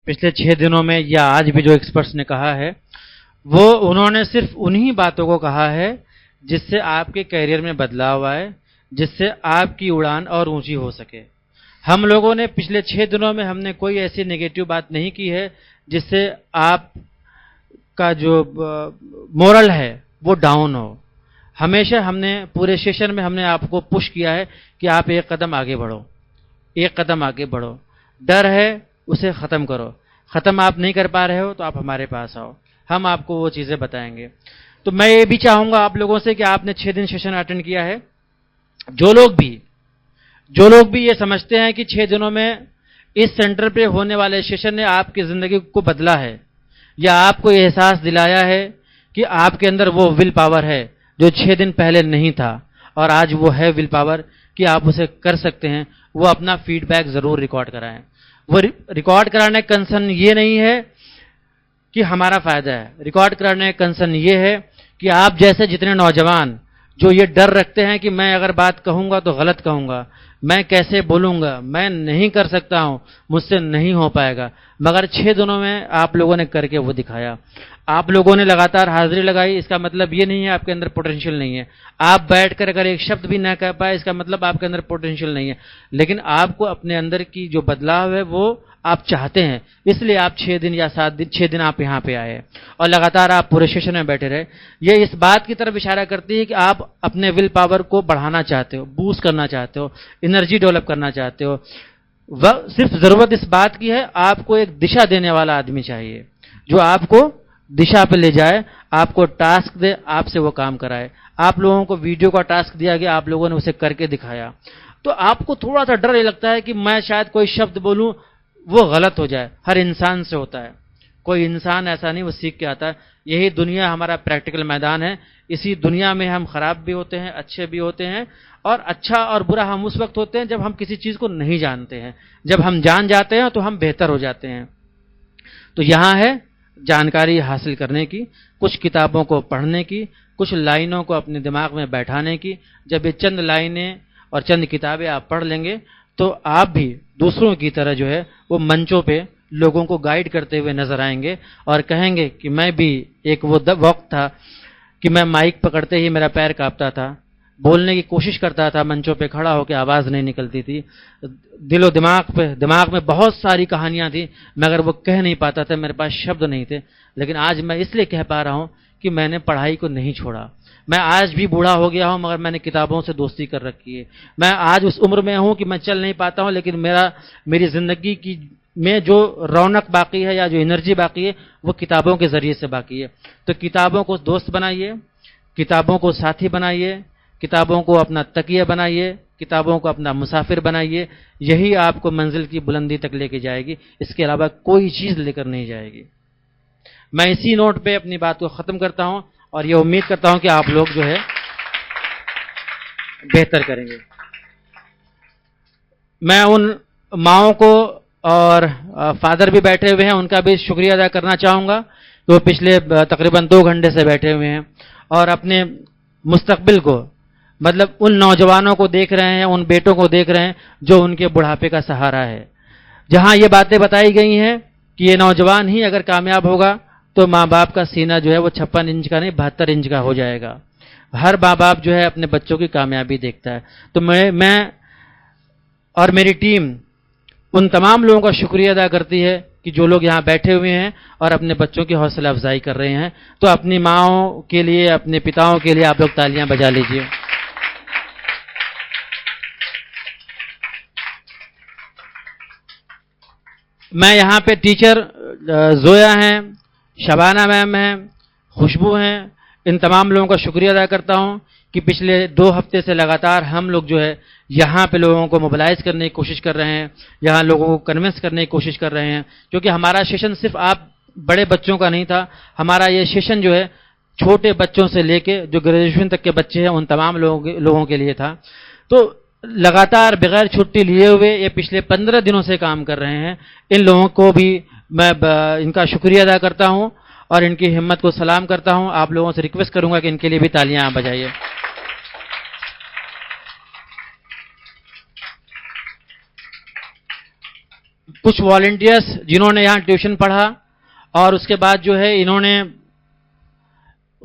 पिछले 6 दिनों में या आज भी जो एक्सपर्ट्स ने कहा है, वो उन्होंने सिर्फ उन्हीं बातों को कहा है जिससे आपके करियर में बदलाव आए, जिससे आपकी उड़ान और ऊंची हो सके। हम लोगों ने पिछले 6 दिनों में हमने कोई ऐसी नेगेटिव बात नहीं की है जिससे आपका जो मोरल है वो डाउन हो। हमेशा हमने पूरे सेशन में हमने आपको पुश किया है कि आप एक कदम आगे बढ़ो, एक कदम आगे बढ़ो। डर है उसे खत्म करो। खत्म आप नहीं कर पा रहे हो तो आप हमारे पास आओ, हम आपको वो चीजें बताएंगे। तो मैं ये भी चाहूंगा आप लोगों से कि आपने 6 दिन सेशन अटेंड किया है, जो लोग भी ये समझते हैं कि 6 दिनों में इस सेंटर पे होने वाले सेशन ने आपकी जिंदगी को बदला है, या आपको ये एहसास दिलाया है कि आपके अंदर वो विल पावर है जो 6 दिन पहले नहीं था, और आज वो है विल पावर कि आप उसे कर सकते हैं, वो अपना फीडबैक जरूर रिकॉर्ड कराएं। वो रिकॉर्ड कराने का कंसर्न ये नहीं है कि हमारा फायदा है, रिकॉर्ड कराने का कंसर्न ये है कि आप जैसे जितने नौजवान जो ये डर रखते हैं कि मैं अगर बात कहूंगा तो गलत कहूंगा, मैं कैसे बोलूंगा, मैं नहीं कर सकता हूं, मुझसे नहीं हो पाएगा, मगर 6 दिनों में आप लोगों ने करके वो दिखाया। आप लोगों ने लगातार हाजिरी लगाई, इसका मतलब ये नहीं है आपके अंदर पोटेंशियल नहीं है। आप बैठकर अगर एक शब्द भी ना कह पाए, इसका मतलब आपके अंदर पोटेंशियल नहीं है, लेकिन आपको अपने अंदर की जो बदलाव है वो आप चाहते हैं, इसलिए आप 6 दिन या 7 दिन 6 दिन आप यहाँ पे आए और लगातार आप पूरे सेशन में बैठे रहे। ये इस बात की तरफ इशारा करती है कि आप अपने विल पावर को बढ़ाना चाहते हो, बूस्ट करना चाहते हो, एनर्जी डेवलप करना चाहते हो। वह सिर्फ जरूरत इस बात की है, आपको एक दिशा देने वाला आदमी चाहिए जो आपको दिशा पे ले जाए, आपको टास्क दे, आपसे वो काम कराए। आप लोगों को वीडियो का टास्क दिया गया, आप लोगों ने उसे करके दिखाया, तो आपको थोड़ा सा डर ये लगता है कि मैं शायद कोई शब्द बोलूं वो गलत हो जाए। हर इंसान से होता है, कोई इंसान ऐसा नहीं वो सीख के आता है। यही दुनिया हमारा प्रैक्टिकल मैदान है, इसी दुनिया में हम खराब भी होते हैं, अच्छे भी होते हैं, और अच्छा और बुरा हम उस वक्त होते हैं जब हम किसी चीज को नहीं जानते हैं। जब हम जान जाते हैं तो हम बेहतर हो जाते हैं। तो यहां है जानकारी हासिल करने की, कुछ किताबों को पढ़ने की, कुछ लाइनों को अपने दिमाग में बैठाने की। जब ये चंद लाइनें और चंद किताबें आप पढ़ लेंगे तो आप भी दूसरों की तरह जो है वो मंचों पे लोगों को गाइड करते हुए नजर आएंगे और कहेंगे कि मैं भी एक वो वक्त था कि मैं माइक पकड़ते ही मेरा पैर कांपता था, बोलने की कोशिश करता था, मंचों पे खड़ा होकर आवाज नहीं निकलती थी, दिलो दिमाग में बहुत सारी कहानियां थी, मगर वो कह नहीं पाता था, मेरे पास शब्द नहीं थे। लेकिन आज मैं इसलिए कह पा रहा हूं कि मैंने पढ़ाई को नहीं छोड़ा। मैं आज भी बूढ़ा हो गया हूं मगर मैंने किताबों से दोस्ती कर रखी है। मैं आज उस उम्र में हूं कि मैं चल नहीं पाता हूं, लेकिन मेरी जिंदगी की में जो रौनक बाकी है या जो एनर्जी बाकी है वो किताबों के जरिए से बाकी है। तो किताबों को दोस्त बनाइए, किताबों को साथी बनाइए, किताबों को अपना तकिया बनाइए, किताबों को अपना मुसाफिर बनाइए। यही आपको मंजिल की बुलंदी तक लेके जाएगी, इसके अलावा कोई चीज लेकर नहीं जाएगी। मैं इसी नोट पे अपनी बात को खत्म करता हूं और ये उम्मीद करता हूं कि आप लोग जो है बेहतर करेंगे। मैं उन माओं को और फादर भी बैठे हुए हैं, उनका भी शुक्रिया अदा करना चाहूंगा। वो पिछले तकरीबन 2 घंटे से बैठे हुए हैं और अपने मुस्तकबिल को, मतलब उन नौजवानों को देख रहे हैं, उन बेटों को देख रहे हैं जो उनके बुढ़ापे का सहारा है। जहां ये बातें बताई गई हैं कि ये नौजवान ही अगर कामयाब होगा तो माँ बाप का सीना जो है वो 56 इंच का नहीं 72 इंच का हो जाएगा। हर माँ बाप जो है अपने बच्चों की कामयाबी देखता है। तो मैं और मेरी टीम उन तमाम लोगों का शुक्रिया अदा करती है कि जो लोग यहाँ बैठे हुए हैं और अपने बच्चों की हौसला अफजाई कर रहे हैं। तो अपनी माँओं के लिए, अपने पिताओं के लिए आप लोग तालियां बजा लीजिए। मैं यहाँ पे टीचर जोया हैं, शबाना मैम हैं, खुशबू हैं, इन तमाम लोगों का शुक्रिया अदा करता हूँ कि पिछले 2 हफ्ते से लगातार हम लोग जो है यहाँ पे लोगों को मोबिलाइज करने की कोशिश कर रहे हैं, यहाँ लोगों को कन्विंस करने की कोशिश कर रहे हैं। क्योंकि हमारा सेशन सिर्फ आप बड़े बच्चों का नहीं था, हमारा ये सेशन जो है छोटे बच्चों से लेके जो ग्रेजुएशन तक के बच्चे हैं उन तमाम लोगों के लिए था। तो लगातार बगैर छुट्टी लिए हुए ये पिछले 15 दिनों से काम कर रहे हैं। इन लोगों को भी मैं इनका शुक्रिया अदा करता हूं और इनकी हिम्मत को सलाम करता हूं। आप लोगों से रिक्वेस्ट करूंगा कि इनके लिए भी तालियां बजाइए। कुछ वॉलंटियर्स जिन्होंने यहाँ ट्यूशन पढ़ा और उसके बाद जो है इन्होंने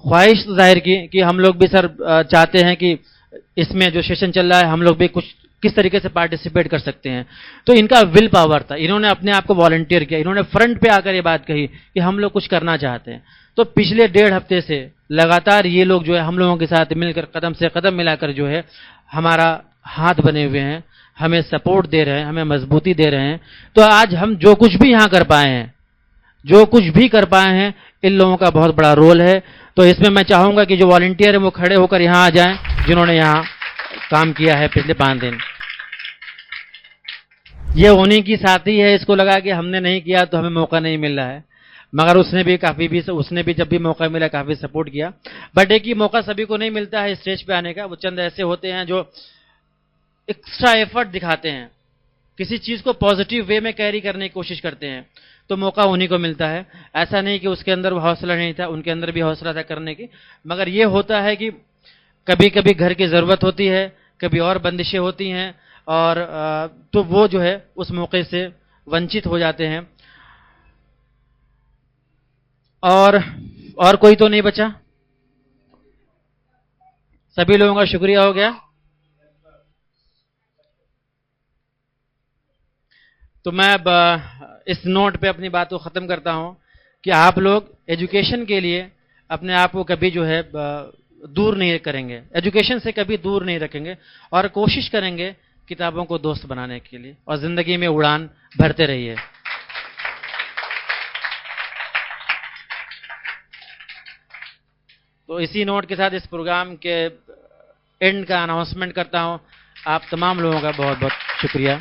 ख्वाहिश जाहिर की कि हम लोग भी सर चाहते हैं कि इसमें जो सेशन चल रहा है हम लोग भी कुछ किस तरीके से पार्टिसिपेट कर सकते हैं। तो इनका विल पावर था, इन्होंने अपने आप को वॉलंटियर किया, इन्होंने फ्रंट पे आकर ये बात कही कि हम लोग कुछ करना चाहते हैं। तो पिछले 1.5 हफ्ते से लगातार ये लोग जो है हम लोगों के साथ मिलकर कदम से कदम मिलाकर जो है हमारा हाथ बने हुए हैं, हमें सपोर्ट दे रहे हैं, हमें मजबूती दे रहे हैं। तो आज हम जो कुछ भी यहाँ कर पाए हैं, जो कुछ भी कर पाए हैं, इन लोगों का बहुत बड़ा रोल है। तो इसमें मैं चाहूंगा कि जो वॉलंटियर है वो खड़े होकर यहाँ आ जाएं, जिन्होंने यहाँ काम किया है पिछले 5 दिन। ये उन्हीं की साथी है, इसको लगा कि हमने नहीं किया तो हमें मौका नहीं मिल रहा है, मगर उसने भी जब भी मौका मिला काफी सपोर्ट किया। बट एक ही मौका सभी को नहीं मिलता है स्टेज पे आने का, वो चंद ऐसे होते हैं जो एक्स्ट्रा एफर्ट दिखाते हैं, किसी चीज को पॉजिटिव वे में कैरी करने की कोशिश करते हैं, तो मौका उन्हीं को मिलता है। ऐसा नहीं कि उसके अंदर वो हौसला नहीं था, उनके अंदर भी हौसला था करने की, मगर ये होता है कि कभी कभी घर की जरूरत होती है, कभी और बंदिशें होती हैं, और तो वो जो है उस मौके से वंचित हो जाते हैं। और कोई तो नहीं बचा, सभी लोगों का शुक्रिया हो गया। तो मैं अब इस नोट पे अपनी बात को खत्म करता हूं कि आप लोग एजुकेशन के लिए अपने आप को कभी जो है दूर नहीं करेंगे, एजुकेशन से कभी दूर नहीं रखेंगे, और कोशिश करेंगे किताबों को दोस्त बनाने के लिए, और जिंदगी में उड़ान भरते रहिए। तो इसी नोट के साथ इस प्रोग्राम के एंड का अनाउंसमेंट करता हूं। आप तमाम लोगों का बहुत बहुत शुक्रिया।